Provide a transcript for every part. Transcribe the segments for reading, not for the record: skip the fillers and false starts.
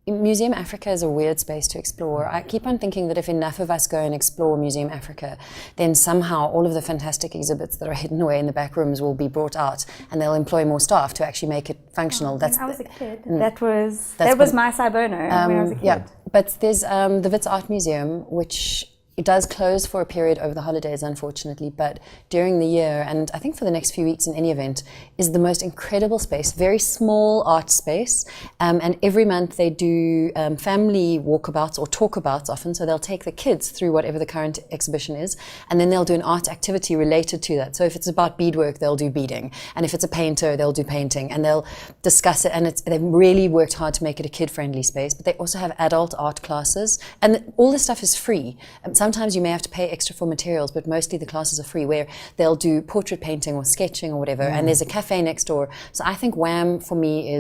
Museum Africa is a weird space to explore. I keep on thinking that if enough of us go and explore Museum Africa, then somehow all of the fantastic exhibits that are hidden away in the back rooms will be brought out, and they'll employ more staff to actually make it functional. When I was a kid, that was my Cybono when I was a kid. Yeah, but there's the Wits Art Museum, which it does close for a period over the holidays, unfortunately, but during the year, and I think for the next few weeks in any event, is the most incredible space, very small art space, and every month they do family walkabouts or talkabouts often, so they'll take the kids through whatever the current exhibition is, and then they'll do an art activity related to that. So if it's about beadwork, they'll do beading, and if it's a painter, they'll do painting, and they'll discuss it, and they've really worked hard to make it a kid-friendly space, but they also have adult art classes, and all this stuff is free. Sometimes you may have to pay extra for materials, but mostly the classes are free, where they'll do portrait painting or sketching or whatever, and there's a cafe next door. So I think WAM for me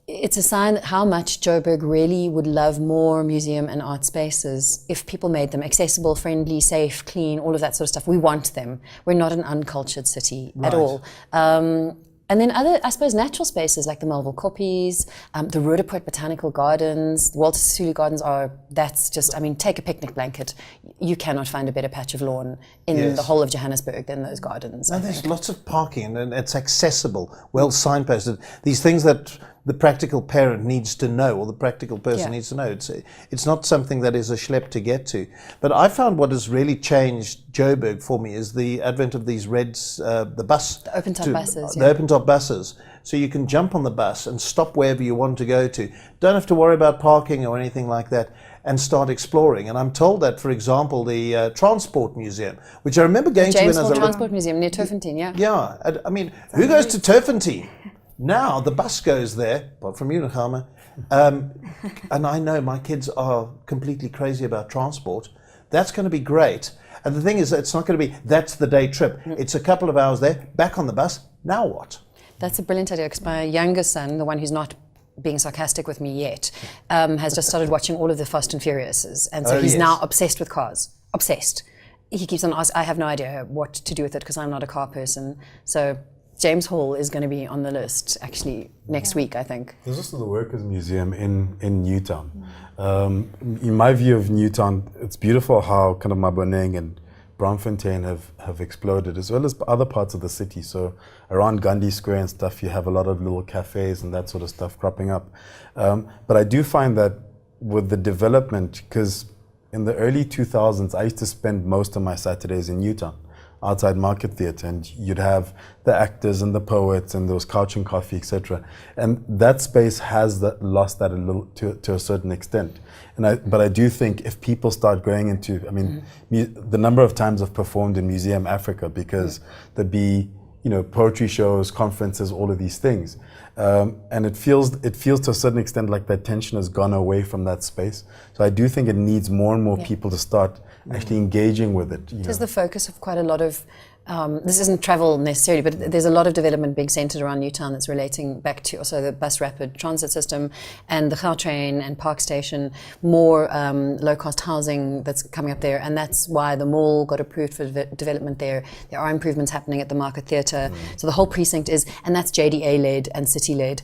it's a sign that how much Jo'burg really would love more museum and art spaces if people made them accessible, friendly, safe, clean, all of that sort of stuff. We want them. We're not an uncultured city at all. And then other, I suppose, natural spaces like the Melville Koppies, the Roodepoort Botanical Gardens, the Walter Sisulu Gardens that's just, I mean, take a picnic blanket. You cannot find a better patch of lawn in the whole of Johannesburg than those gardens. And there's lots of parking, and it's accessible, well signposted. These things that the practical parent needs to know, or the practical person needs to know. It's not something that is a schlep to get to. But I found what has really changed Jo'burg for me is the advent of these the bus. The open-top buses. The open-top buses. So you can jump on the bus and stop wherever you want to go to. Don't have to worry about parking or anything like that, and start exploring. And I'm told that, for example, the Transport Museum, which I remember going to when I was a little... Transport Museum near Turfentine, Yeah, I mean, who goes to Turfentine? Now the bus goes there, apart from you, Nechama, and I know my kids are completely crazy about transport. That's going to be great. And the thing is, it's not going to be, that's the day trip. It's a couple of hours there, back on the bus, now what? That's a brilliant idea, because my youngest son, the one who's not being sarcastic with me yet, has just started watching all of the Fast and Furiouses, and so he's now obsessed with cars. Obsessed. He keeps on asking, I have no idea what to do with it, because I'm not a car person. So James Hall is going to be on the list actually next week, I think. There's also the Workers' Museum in Newtown. In my view of Newtown, it's beautiful how kind of Maboneng and Braamfontein have exploded, as well as other parts of the city. So around Gandhi Square and stuff, you have a lot of little cafes and that sort of stuff cropping up. But I do find that with the development, because in the early 2000s, I used to spend most of my Saturdays in Newtown, outside Market Theatre, and you'd have the actors and the poets, and there was couch and coffee, etc. And that space has lost that a little to a certain extent. But I do think if people start going into, I mean, the number of times I've performed in Museum Africa, because there'd be, poetry shows, conferences, all of these things. And it feels to a certain extent like that tension has gone away from that space. So I do think it needs more and more people to start actually engaging with it. It is the focus of quite a lot of, this isn't travel necessarily, but there's a lot of development being centred around Newtown that's relating back to also the bus rapid transit system and the Gautrain and Park Station, more low-cost housing that's coming up there, and that's why the mall got approved for development there. There are improvements happening at the Market Theatre. So the whole precinct is, and that's JDA-led and city-led,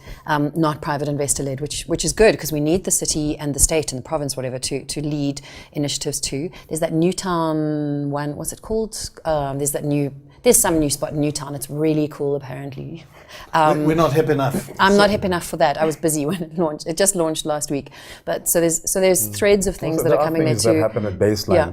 not private investor-led, which is good, because we need the city and the state and the province, whatever, to lead initiatives too. There's that Newtown one, what's it called? There's some new spot in Newtown. It's really cool, apparently. We're not hip enough. I'm not hip enough for that. I was busy when it launched. It just launched last week. But so there's threads of things that are coming there too. That happen at baseline.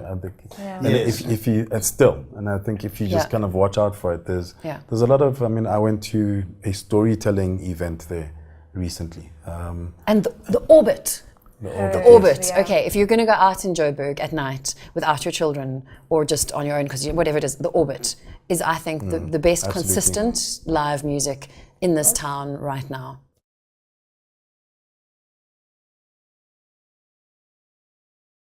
And I think if you just kind of watch out for it, there's a lot of. I mean, I went to a storytelling event there recently. And the Orbit. The Orbit. Okay, if you're going to go out in Jo'burg at night without your children or just on your own, because whatever it is, the Orbit is, I think, the best consistent live music in this town right now.